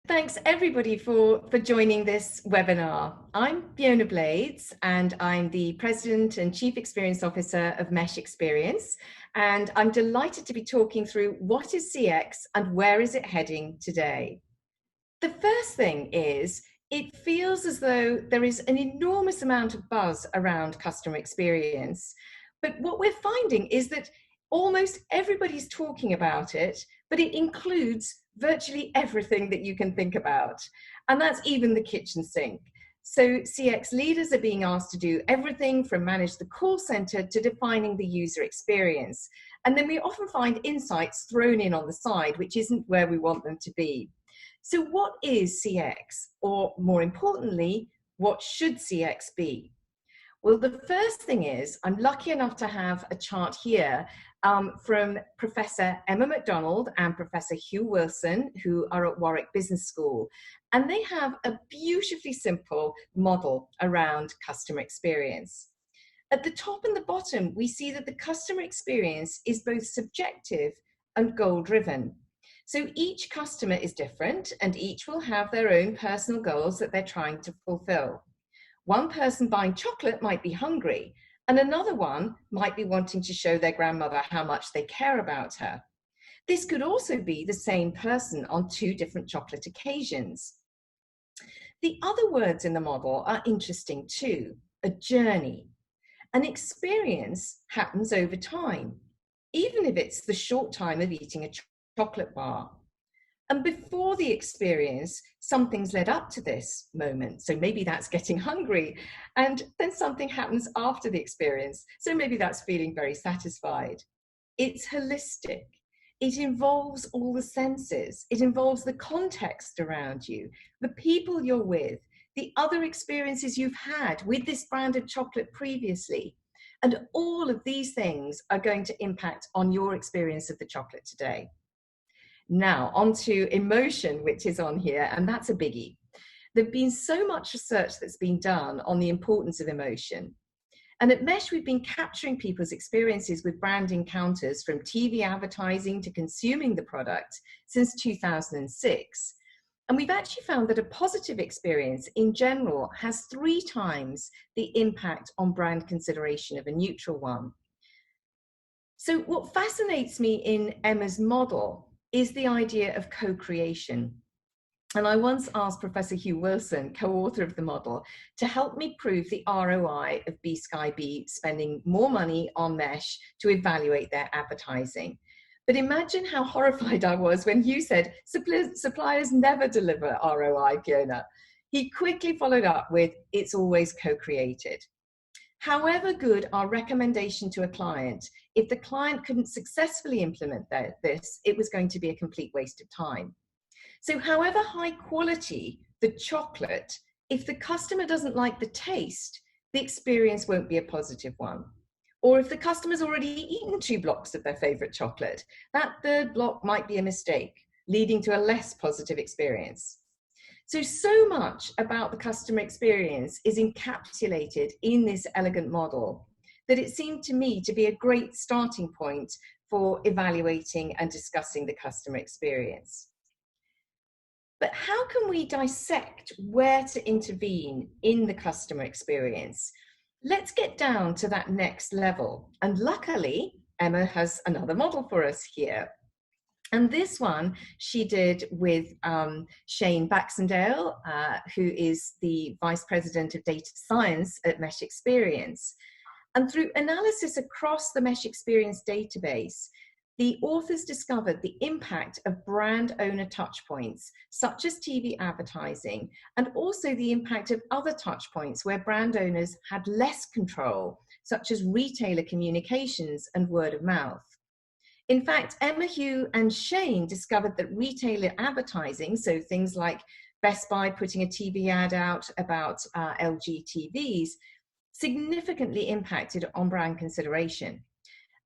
Thanks everybody for joining this webinar. I'm Fiona Blades and I'm the President and Chief Experience Officer of Mesh Experience, and I'm delighted to be talking through what is CX and where is it heading today. The first thing is, it feels as though there is an enormous amount of buzz around customer experience, but what we're finding is that almost everybody's talking about it, but it includes virtually everything that you can think about. And that's even the kitchen sink. So CX leaders are being asked to do everything from manage the call center to defining the user experience. And then we often find insights thrown in on the side, which isn't where we want them to be. So what is CX? Or more importantly, what should CX be? Well, the first thing is, I'm lucky enough to have a chart here from Professor Emma Macdonald and Professor Hugh Wilson, who are at Warwick Business School. And they have a beautifully simple model around customer experience. At the top and the bottom, we see that the customer experience is both subjective and goal-driven. So each customer is different and each will have their own personal goals that they're trying to fulfill. One person buying chocolate might be hungry, and another one might be wanting to show their grandmother how much they care about her. This could also be the same person on two different chocolate occasions. The other words in the model are interesting too. A journey. An experience happens over time, even if it's the short time of eating a chocolate bar. And before the experience, something's led up to this moment. So maybe that's getting hungry. And then something happens after the experience. So maybe that's feeling very satisfied. It's holistic. It involves all the senses. It involves the context around you, the people you're with, the other experiences you've had with this brand of chocolate previously. And all of these things are going to impact on your experience of the chocolate today. Now, on to emotion, which is on here, and that's a biggie. There's been so much research that's been done on the importance of emotion. And at Mesh, we've been capturing people's experiences with brand encounters from TV advertising to consuming the product since 2006. And we've actually found that a positive experience in general has 3 times the impact on brand consideration of a neutral one. So what fascinates me in Emma's model is the idea of co-creation. And I once asked Professor Hugh Wilson, co-author of the model, to help me prove the ROI of BSkyB spending more money on Mesh to evaluate their advertising. But imagine how horrified I was when Hugh said, suppliers never deliver ROI, Fiona. He quickly followed up with, it's always co-created. However good our recommendation to a client, if the client couldn't successfully implement this, it was going to be a complete waste of time. So however high quality the chocolate, if the customer doesn't like the taste, the experience won't be a positive one. Or if the customer's already eaten 2 blocks of their favorite chocolate, that 3rd block might be a mistake, leading to a less positive experience. So much about the customer experience is encapsulated in this elegant model that it seemed to me to be a great starting point for evaluating and discussing the customer experience. But how can we dissect where to intervene in the customer experience? Let's get down to that next level. And luckily, Emma has another model for us here. And this one she did with Shane Baxendale, who is the Vice President of Data Science at Mesh Experience. And through analysis across the Mesh Experience database, the authors discovered the impact of brand owner touchpoints, such as TV advertising, and also the impact of other touchpoints where brand owners had less control, such as retailer communications and word of mouth. In fact, Emma, Hugh, and Shane discovered that retailer advertising, so things like Best Buy putting a TV ad out about LG TVs, significantly impacted on brand consideration.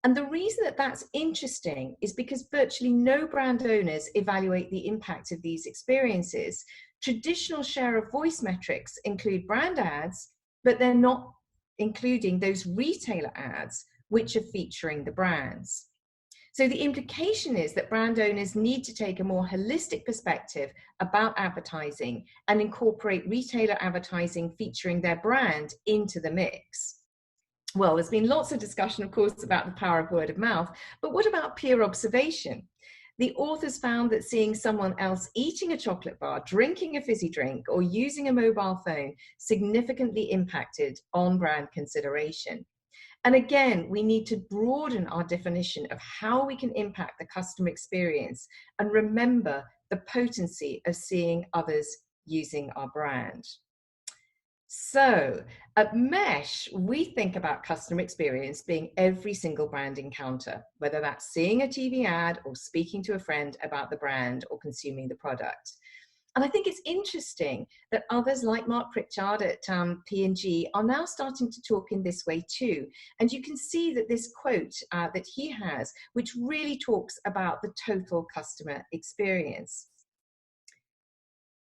And the reason that that's interesting is because virtually no brand owners evaluate the impact of these experiences. Traditional share of voice metrics include brand ads, but they're not including those retailer ads which are featuring the brands. So the implication is that brand owners need to take a more holistic perspective about advertising and incorporate retailer advertising featuring their brand into the mix. Well, there's been lots of discussion, of course, about the power of word of mouth, but what about peer observation? The authors found that seeing someone else eating a chocolate bar, drinking a fizzy drink, or using a mobile phone significantly impacted on brand consideration. And again, we need to broaden our definition of how we can impact the customer experience and remember the potency of seeing others using our brand. So at Mesh, we think about customer experience being every single brand encounter, whether that's seeing a TV ad or speaking to a friend about the brand or consuming the product. And I think it's interesting that others like Mark Pritchard at P&G are now starting to talk in this way too. And you can see that this quote that he has, which really talks about the total customer experience.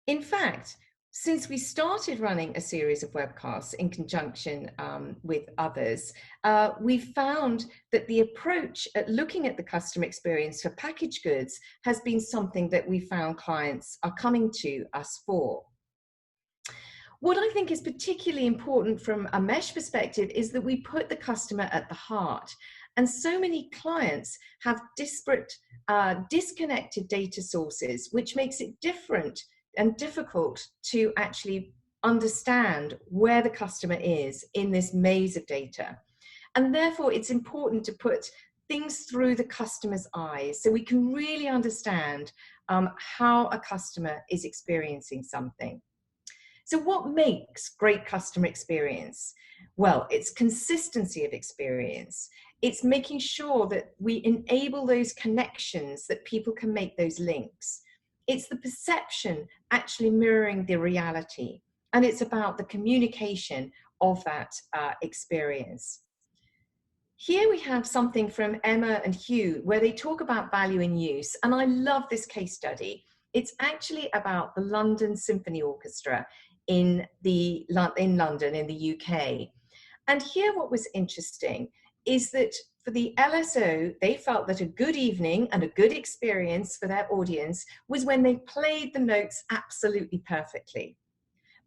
In fact, since we started running a series of webcasts in conjunction with others, we've found that the approach at looking at the customer experience for packaged goods has been something that we found clients are coming to us for. What I think is particularly important from a Mesh perspective is that we put the customer at the heart. And so many clients have disparate, disconnected data sources, which makes it different and difficult to actually understand where the customer is in this maze of data. And therefore, it's important to put things through the customer's eyes so we can really understand how a customer is experiencing something. So what makes great customer experience? Well, it's consistency of experience. It's making sure that we enable those connections, that people can make those links. It's the perception actually mirroring the reality, and it's about the communication of that experience. Here we have something from Emma and Hugh where they talk about value in use, and I love this case study. It's actually about the London Symphony Orchestra in London in the UK. And here what was interesting is that for the LSO, they felt that a good evening and a good experience for their audience was when they played the notes absolutely perfectly.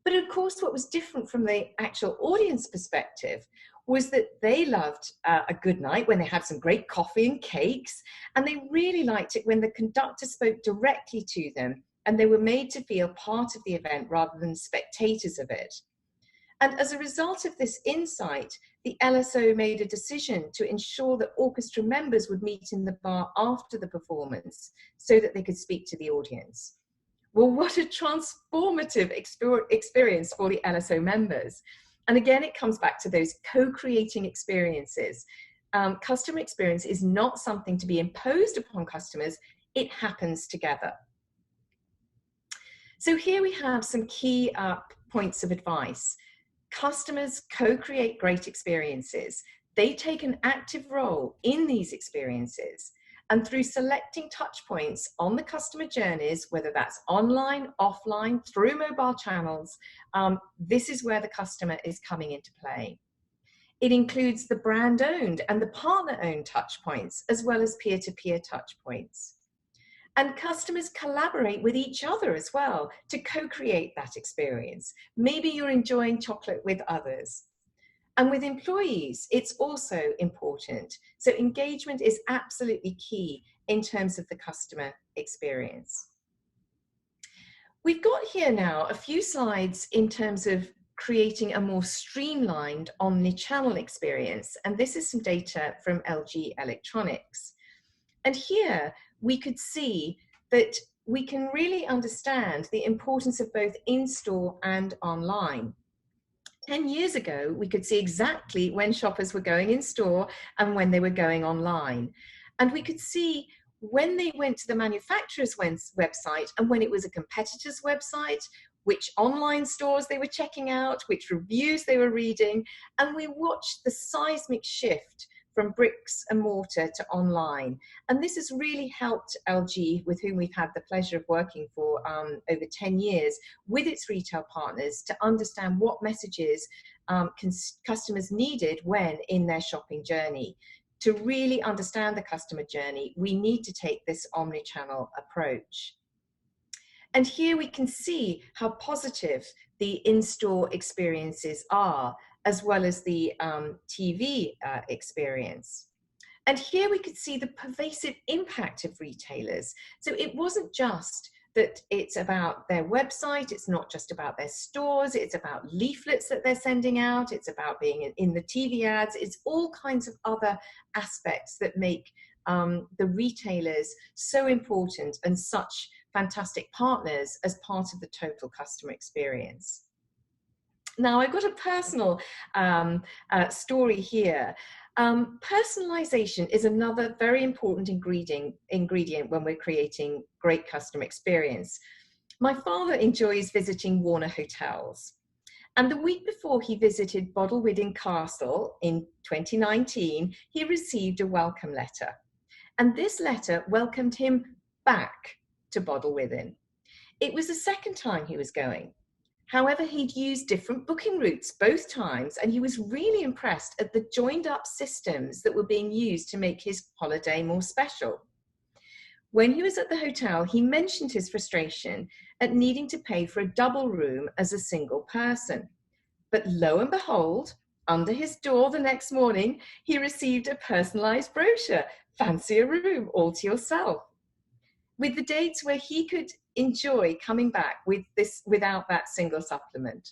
But of course, what was different from the actual audience perspective was that they loved a good night when they had some great coffee and cakes, and they really liked it when the conductor spoke directly to them and they were made to feel part of the event rather than spectators of it. And as a result of this insight, the LSO made a decision to ensure that orchestra members would meet in the bar after the performance so that they could speak to the audience. Well, what a transformative experience for the LSO members. And again, it comes back to those co-creating experiences. Customer experience is not something to be imposed upon customers, it happens together. So here we have some key points of advice. Customers co-create great experiences. They take an active role in these experiences. And through selecting touch points on the customer journeys, whether that's online, offline, through mobile channels, this is where the customer is coming into play. It includes the brand-owned and the partner-owned touch points, as well as peer-to-peer touch points. And customers collaborate with each other as well to co-create that experience. Maybe you're enjoying chocolate with others. And with employees, it's also important. So engagement is absolutely key in terms of the customer experience. We've got here now a few slides in terms of creating a more streamlined omnichannel experience. And this is some data from LG Electronics. And here we could see that we can really understand the importance of both in-store and online. 10 years ago, we could see exactly when shoppers were going in store and when they were going online. And we could see when they went to the manufacturer's website and when it was a competitor's website, which online stores they were checking out, which reviews they were reading. And we watched the seismic shift from bricks and mortar to online. And this has really helped LG, with whom we've had the pleasure of working for over 10 years, with its retail partners to understand what messages customers needed when in their shopping journey, to really understand the customer journey, we need to take this omnichannel approach. And here we can see how positive the in-store experiences are, as well as the TV experience. And here we could see the pervasive impact of retailers. So it wasn't just that it's about their website, it's not just about their stores, it's about leaflets that they're sending out, it's about being in the TV ads, it's all kinds of other aspects that make the retailers so important and such fantastic partners as part of the total customer experience. Now, I've got a personal story here. Personalization is another very important ingredient when we're creating great customer experience. My father enjoys visiting Warner hotels. And the week before he visited Bodelwyddan Castle in 2019, he received a welcome letter. And this letter welcomed him back to Bodelwyddan. It was the second time he was going. However, he'd used different booking routes both times, and he was really impressed at the joined up systems that were being used to make his holiday more special. When he was at the hotel, he mentioned his frustration at needing to pay for a double room as a single person. But lo and behold, under his door the next morning, he received a personalized brochure, fancy a room all to yourself, with the dates where he could enjoy coming back without that single supplement.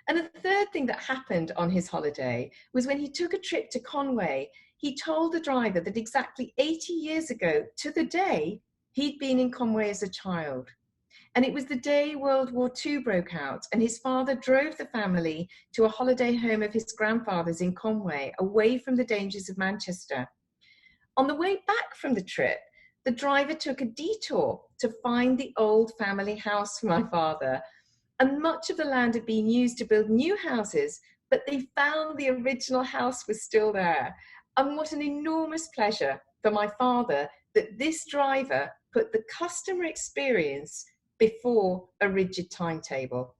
And the third thing that happened on his holiday was when he took a trip to Conway, he told the driver that exactly 80 years ago to the day, he'd been in Conway as a child. And it was the day World War II broke out, and his father drove the family to a holiday home of his grandfather's in Conway, away from the dangers of Manchester. On the way back from the trip, the driver took a detour to find the old family house for my father. And much of the land had been used to build new houses, but they found the original house was still there. And what an enormous pleasure for my father that this driver put the customer experience before a rigid timetable.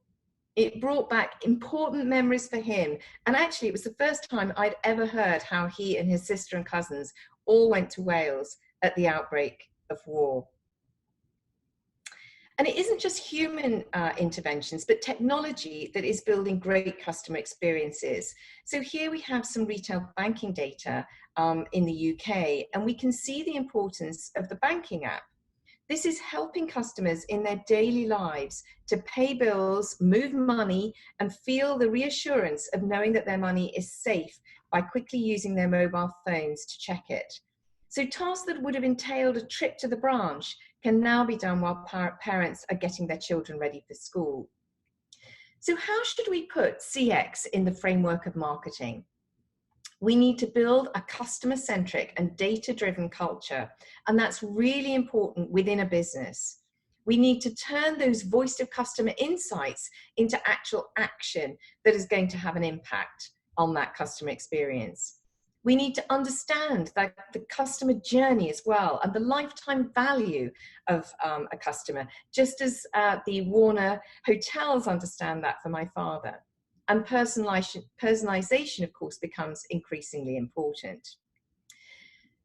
It brought back important memories for him. And actually, it was the first time I'd ever heard how he and his sister and cousins all went to Wales at the outbreak of war. And it isn't just human interventions, but technology that is building great customer experiences. So here we have some retail banking data in the UK, and we can see the importance of the banking app. This is helping customers in their daily lives to pay bills, move money, and feel the reassurance of knowing that their money is safe by quickly using their mobile phones to check it. So tasks that would have entailed a trip to the branch can now be done while parents are getting their children ready for school. So how should we put CX in the framework of marketing? We need to build a customer-centric and data-driven culture, and that's really important within a business. We need to turn those voice of customer insights into actual action that is going to have an impact on that customer experience. We need to understand that the customer journey as well and the lifetime value of a customer, just as the Warner hotels understand that for my father. And personalization, of course, becomes increasingly important.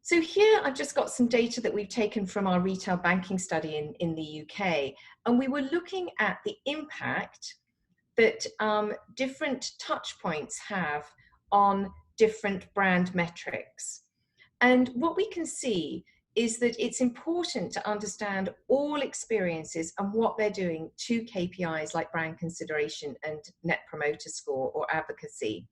So here I've just got some data that we've taken from our retail banking study in the UK, and we were looking at the impact that different touch points have on different brand metrics. And what we can see is that it's important to understand all experiences and what they're doing to KPIs like brand consideration and net promoter score or advocacy.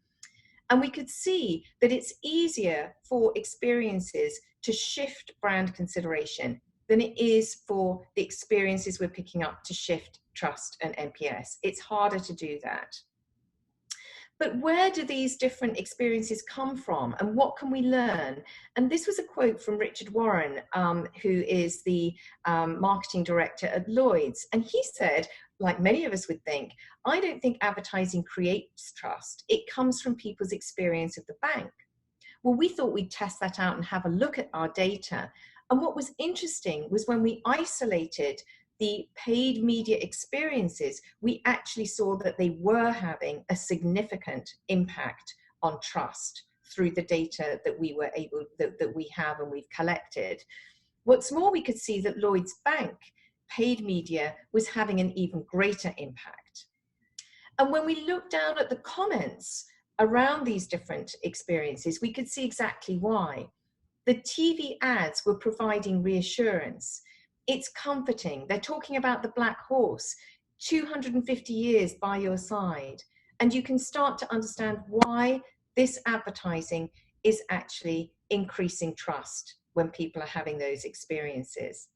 And we could see that it's easier for experiences to shift brand consideration than it is for the experiences we're picking up to shift trust and NPS. It's harder to do that. But where do these different experiences come from, and what can we learn? And this was a quote from Richard Warren, who is the marketing director at Lloyd's. And he said, like many of us would think, I don't think advertising creates trust. It comes from people's experience of the bank. Well, we thought we'd test that out and have a look at our data. And what was interesting was when we isolated the paid media experiences, we actually saw that they were having a significant impact on trust through the data that we were able, that we have and we've collected. What's more, we could see that Lloyds Bank paid media was having an even greater impact. And when we looked down at the comments around these different experiences, we could see exactly why. The TV ads were providing reassurance. It's comforting. They're talking about the black horse, 250 years by your side. And you can start to understand why this advertising is actually increasing trust when people are having those experiences.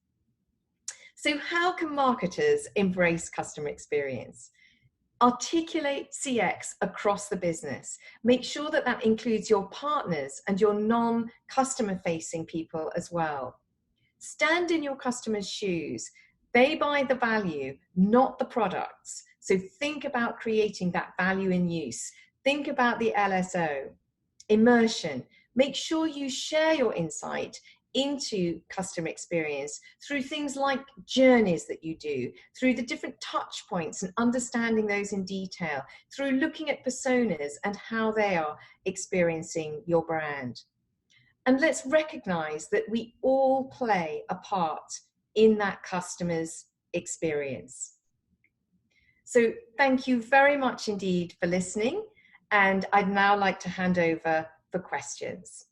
So how can marketers embrace customer experience? Articulate CX across the business. Make sure that that includes your partners and your non-customer facing people as well. Stand in your customers' shoes. They buy the value, not the products. So think about creating that value in use. Think about the LSO. Immersion. Make sure you share your insight into customer experience through things like journeys that you do, through the different touch points and understanding those in detail, through looking at personas and how they are experiencing your brand. And let's recognize that we all play a part in that customer's experience. So thank you very much indeed for listening. And I'd now like to hand over for questions.